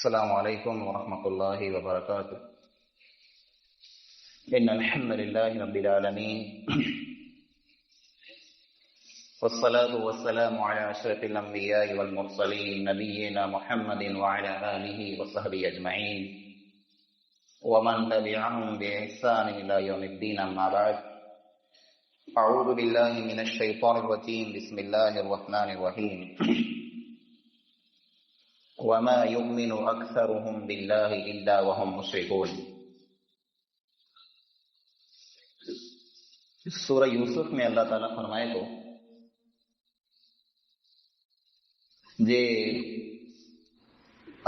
السلام عليكم ورحمة الله وبركاته. إن الحمد لله رب العالمين والصلاة والسلام على أشرف الأنبياء والمرسلين نبينا محمد وعلى آله وصحبه أجمعين ومن تبعهم بإحسان إلى يوم الدين. أما بعد، أعوذ بالله من الشيطان الرجيم. بسم الله الرحمن الرحيم. وما يؤمن أكثرهم بالله إلا وهم مشركون. سورہ یوسف میں اللہ تعالیٰ فرمائے تو جے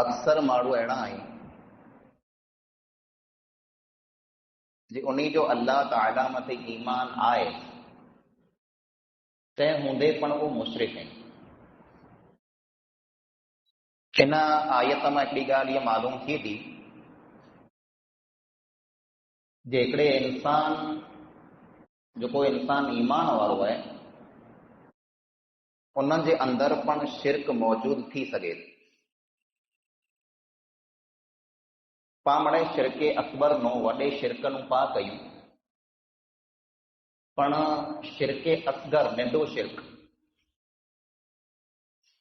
اکثر ماڑو اڑا آئی جے انہی جو اللہ تعالیٰ مت ایمان آئے تے ہوندے پن وہ مشرک ہیں. ان آیت میں ایکڑی گال یہ معلوم تھی تھی جیکڑے انسان جو کوئی انسان ایمان وارو ہے انہن جے اندر پن شرک موجود تھی سگے. پامڑے شرک اکبر نو وڈے شرک نو پا کیوں پن شرک اصغر ننڈو شرک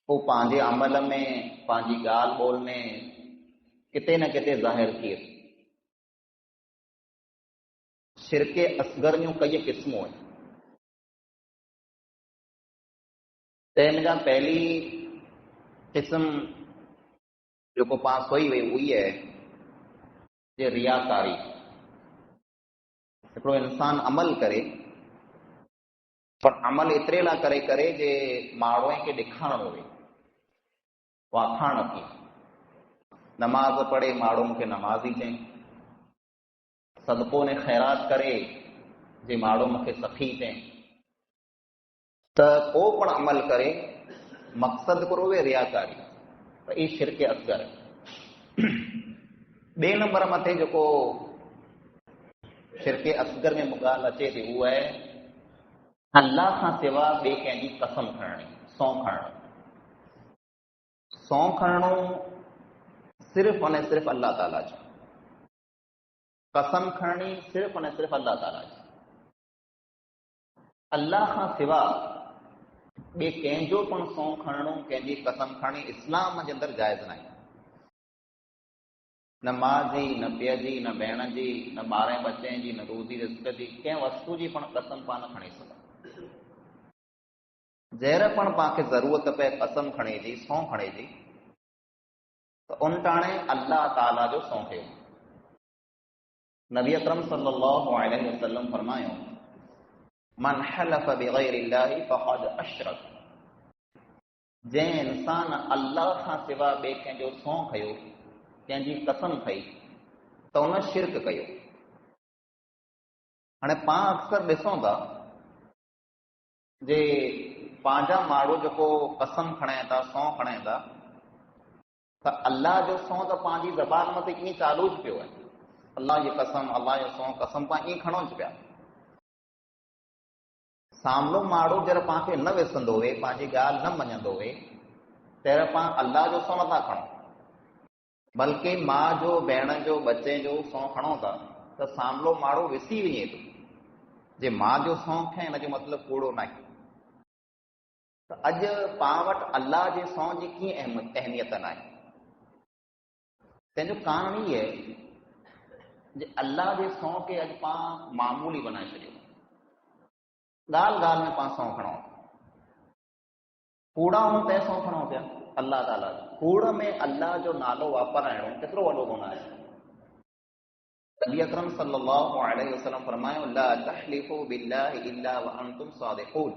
وہ پانجے عمل میں پانجی گال بول میں کتے نہ کتے ظاہر تھی. شرک اصغر میں کئی قسموں ہیں. تین جا پہلی قسم جو کو پاس ہوئی ہوئی ہے یہ ریاکاری. ہکڑو انسان عمل کرے پر عمل اترے لا کرے جے ماڑویں کے ॾेखारण ہوئے واکھاण थी. نماز پڑھے ماڑوں کے نمازی چیں. صدقوں نے خیرات کرے جے ماڑوں کے سخی چیں. تو کو پڑ عمل کرے مقصد کرو وے ریاکاری. یہ شرک اصغر ہے. بے نمبر متے جو کو شرک اصغر میں مگال اچے تھی وہ ہے اللہ کا سوا بے کنहिंजी قسم کھڑنی، سو کھڑنو. سو کھڑنو صرف اور صرف اللہ تعالیٰ جو. قسم کھڑنی صرف اور صرف اللہ تعالیٰ جو. اللہ کا سوا بے کنहिंजो پن سو کھڑنو کنहिंजी قسم کھڑنی اسلام کے اندر جائز نہیں. نہ ماں جی، نہ پی جی، نہ بہن جی، نہ ॿारहें बच्चे जी، نہ रोज़ी रिस्क जी, कंहिं वस्तु जी पण कसम पा न खणी सघूं. जहिड़ पण पाण खे ज़रूरत पए कसम खणे जी, सौं खणे जी, त उन टाणे अल्लाह ताला जो सौं कयो. नबी अकरम सल्लल्लाहु अलैहि वसल्लम फरमायो मन हलफ बिगैर अल्लाह फक़द अशरक. जंहिं इंसान अल्लाह खां सिवा ॿिए कंहिंजो सौं खयो, कंहिंजी कसम खई, त उन शिरक कयो. हाणे पाण अक्सर ॾिसूं था जे पंहिंजा माण्हू जेको कसम खणे था, सौं खणे था, त अल्लाह जो सौं त पंहिंजी ज़बान मथे ईअं चालू ज पियो आहे. अल्लाह जी कसम, अल्लाह जो सौं, कसम पाण ईअं खणो ज पिया. सामनो माण्हू जॾहिं पाण खे न विसंदो हुए, पंहिंजी ॻाल्हि न मञंदो हुए, तॾहिं पाण अल्लाह जो सौं नथा खणूं, बल्कि माउ जो, भेण जो, बचे जो सौं खणूं था त सामनो माण्हू विसी वञे थो जे माउ जो सौं खणे हिन जो मतिलबु कूड़ो न आहे. त अॼु पाण वटि अल्लाह जे सौं जी कीअं अहमियत न आहे. तंहिंजो कारण ई आहे जे अल्लाह जे सौं खे अॼु पाण मामूली बनाए छॾियो. ॻाल्हि ॻाल्हि में पाण सौं खणूं. कूड़ा हूं तंहिं सौं खणूं पिया अल्लाह ताला जो. कूड़ में अल्लाह जो नालो वापराइणो केतिरो वॾो गुनाह आहे. नबी अकरम सल्लल्लाहु अलैहि वसल्लम फरमायो ला तहलिफू बिल्लाहि इल्ला व अंतुम सादिकून.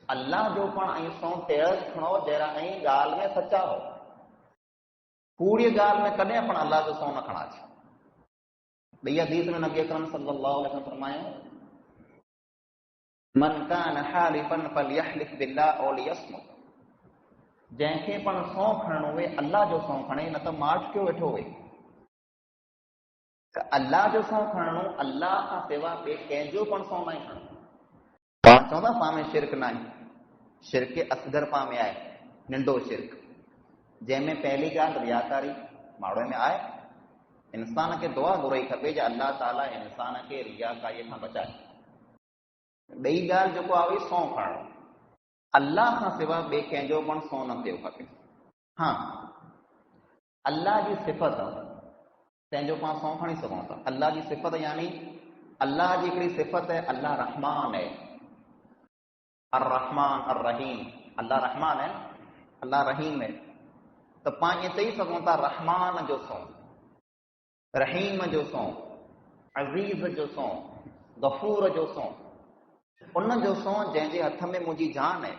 अल्लाह जो पण ऐं सौं तेज खणो जहिड़ा ऐं ॻाल्हि में सचा हो. कूड़ी ॻाल्हि में कॾहिं पण अल्लाह जो सौं न खणाजे. ॿई हदीस में नबी अकरम सल्लल्लाहु अलैहि वसल्लम फरमायो मन कान हालिफन फलयहलिफ बिल्लाह औ लियस्मुत. जंहिंखे पण सौं खणणो हुए अल्लाह जो सौं खणे, न त माठियो वेठो हुए. त अल्लाह जो सौं खणणो, अल्लाह खां सिवा ॿिए कंहिंजो पण सौं न खणणो. पाण चवंदा पाण में शिरक न आहे. शिरक असगर पाण में आहे, नंढो शिरक. जंहिंमें पहली ॻाल्हि रियाकारी माण्हूअ में आहे। इंसान खे दुआ घुरई खपे जो अल्लाह ताला इंसान खे रियाकारीअ खां बचाए। ॿई ॻाल्हि जेको आहे सौ खणणो, अल्लाह खां सवाइ ॿिए कंहिंजो पण सौ न थियणो खपे। हा, अल्लाह जी सिफ़त तंहिंजो पाण सौ खणी सघूं था। अल्लाह जी सिफ़त यानी अल्लाह जी हिकिड़ी सिफ़त है, अल्लाह रहमान है, अर रहमान अर रहीम। अल्लाह रहमान है, अल्लाह रहीम है, तो पाण ईअं चई सघूं था रहमान जो सौ, रहीम जो सौ, अज़ीज़ जो सौ, गफ़ूर जो सौ, उन जो सौ जंहिंजे हथ में मुंहिंजी जान है,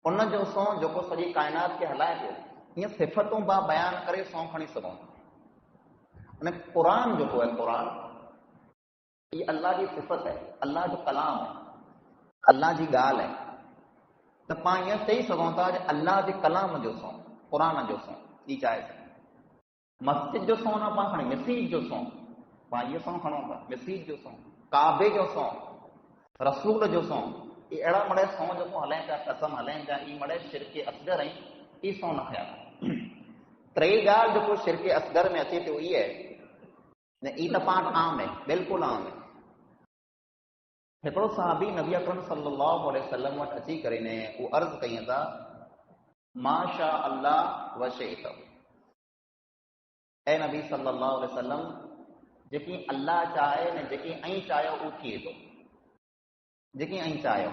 उन जो सौ जेको सॼी काइनात खे हलाए पियो। ईअं सिफ़तूं बयान करे सौ खणी सघूं था। अने क़ुरान जेको है, क़ुरान ये अल्लाह जी सिफ़त है, अल्लाह जो कलाम है, अल्लाह जी ॻाल्हि है। त पाण ईअं चई सघूं था जो अल्लाह जे कलाम जो सौ, क़ुरान जो सौ ई चाहे सघूं। मस्जिद जो सौ न पाण खणी, मसीह जो सौ पाण इहो सौ खणूं था, मसीह जो सौ, काबे जो सौ, रसूल जो सौ। ये अहिड़ा मड़े सौ जेको हलाइनि पिया, कसम हलाइनि पिया, ई मड़े शिरक असगर ऐं ई सौ न खया। टे ॻाल्हि जेको शिरक असगर में अचे थी इहा आहे, न ई त पाण आम है, बिल्कुलु आम है। हिकिड़ो सहाबी नबी अकरम सल्लल्लाहु अलैहि वसल्लम वटि अची करे ने उहो अर्ज़ कयूं था, माशा अल्लाह व शिअत। ऐं नबी सल्लल्लाहु अलैहि वसल्लम, जेकी अल्लाह चाहे ने जेकी ऐं चाहियो उहो थिए थो, जेकी ऐं चाहियो।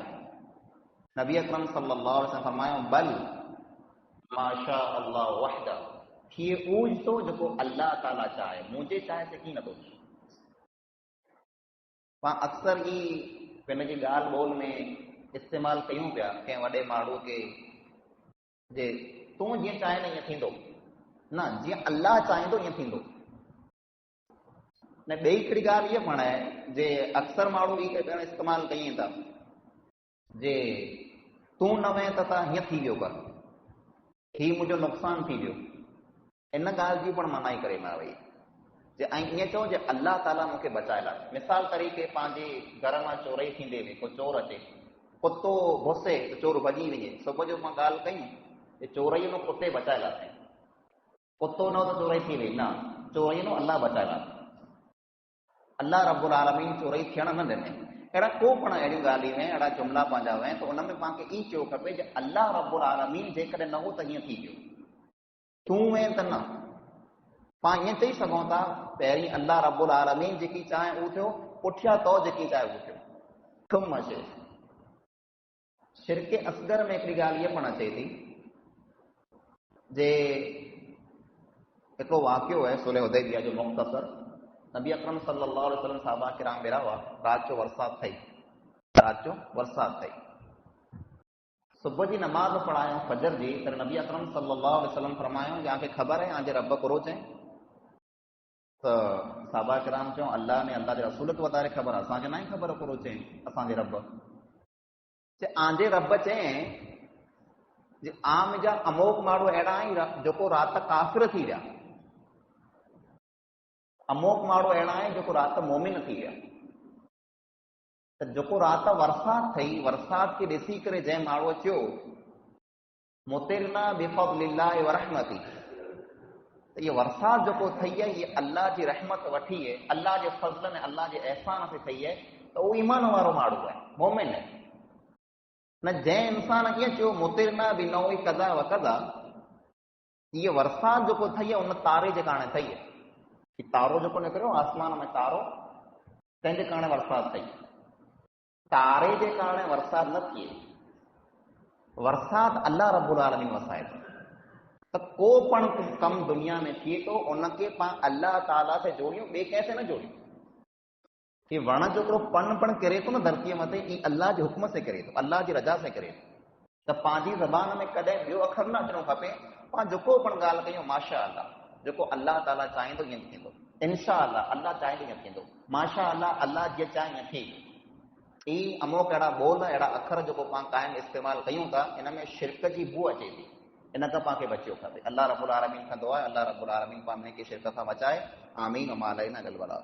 नबी अकरम सल्लल्लाहु अलैहि वसल्लम फरमायो, बल माशा अल्लाह वहदा, थिए उहो ई थो जेको अल्लाह ताला चाहे, मुंहिंजे चाहे ते की नथो थिए। पाण अक्सर ई हिनजी ॻाल्हि ॿोल में इस्तेमालु कयूं पिया कंहिं वॾे माण्हूअ खे, जे तूं जीअं चाहे न ईअं थींदो, न जीअं अल्लाह चाहींदो ईअं थींदो। न ॿई हिकिड़ी ॻाल्हि इहा पण आहे जे अक्सर माण्हू ई पिण इस्तेमालु कयूं था, जे तूं न वए त हीअं थी वियो कर, हीउ मुंहिंजो नुक़सानु थी वियो। इन ॻाल्हि जी पण मनाई करे मां वई जे ऐं ईअं चओ जे अल्लाह ताला मूंखे बचाए लाइ। मिसाल तरीक़े पंहिंजे घर मां चोरई थींदे हुई, को चोर अचे, कुतो घुसे त चोर भॼी वञे। सुबुह जो मां ॻाल्हि कयूं जे चोरईअ में कुते बचाए लाथई, कुतो न त चोरई थी वई, न चोरईअ में अल्लाह बचाए लाथई। अल्लाह रब्बुल आलमीन चोरई थियण न ॾिनई। अहिड़ा को पण अहिड़ियूं ॻाल्हियूं आहिनि, अहिड़ा जुमिला पंहिंजा आहिनि, त उन में पाण खे ई चयो खपे जे अल्लाह रब्बुल आलमीन जेकॾहिं न हो त हीअं थी वियो, तूं वए त न। पाण ईअं चई सघूं था पहिरीं अल्लाह रब्बुल आलमीन जेकी चाहे उहो थियो, पुठियां तो जेकी चाहे उहो थियो। थुम अचे शिरक असगर में हिकिड़ी ॻाल्हि इहा पण अचे थी जे हिकिड़ो वाक़ियो आहे सुलह हुदैबिया जो मुख़्तसर। नबी अकरम सल्लल्लाहु अलैहि वसल्लम साहबा किराम वेरा हुआ, राति जो बरसाति थी, राति जो बरसाति थी, सुबुह जी नमाज़ पढ़ायूं फजर जी, त नबी अकरम सल्लल्लाहु अलैहि वसल्लम फरमायूं जंहिंखे ख़बर आहे आंजे रब कुरो चई। त साहबा किराम चऊं अल्लाह ने अल्लाह जे रसूल खे वधारे ख़बर आहे, असांखे न ई ख़बर कुरो चई असांजे रब। जे आंजे रब चई जे आम जा अमोक माण्हू अहिड़ा आहिनि जेको राति काफ़िर थी विया, अमोक माण्हू अहिड़ा आहिनि जेको राति मोमिन थी विया। त जेको राति बरसाति थी, बरसाति खे ॾिसी करे जंहिं माण्हूअ चयो मुतिरना बिफज़लिल्लाहि व रहमती, त इहा बरसाति जेको थी आहे इहा अल्लाह जी रहमत वठी आहे, अल्लाह जे फज़ल ऐं अल्लाह जे अहसान से थी आहे, त उहो ईमान वारो माण्हू आहे, मोमिन आहे। न जंहिं इंसान ईअं चयो मुतिरना बिनौइ कज़ा व कज़ा, इहा बरसाति जेको थी आहे उन तारे जे कारण थी आहे। तारो जेको निकिरियो आसमान में तारो, तंहिंजे कारण बरसाति थी। तारे जे कारण बरसाति न थिए, बरसाति अल्लाह रब्बुल आलमीन वसाए थो। त को पण कमु दुनिया में थिए थो उनखे पाण अल्लाह ताला से जोड़ियूं, ॿिए कंहिंसे न जोड़ियूं। ही वण जो हिकिड़ो पन पण किरे थो न धरतीअ मथे, ई अल्लाह जे हुक्म से किरे थो, अल्लाह जी रजा से किरे थो। त पंहिंजी ज़बान में कॾहिं ॿियो अखर न अचिणो खपे। पाण जेको पण ॻाल्हि कयूं माशा अल्लाह, जेको अल्लाह ताला चाहींदो ईअं थींदो, इंशा अल्लाह अल्लाह चाहींदो ईअं थींदो, माशा अल्लाह अल्लाह जीअं चाहे ईअं थी। ई अमोक अहिड़ा ॿोल अहिड़ा अखर जेको पाण क़ाइम इस्तेमालु कयूं था, इन में शिरक जी बू अचे थी, इन खां पाण खे बचियो खपे। अल्लाह रब्बुल आलमीन खां दुआ आहे अल्लाह रब्बुल आलमीन पाण खे शिरक खां बचाए। आमीन। मां अलैना अल बलाग।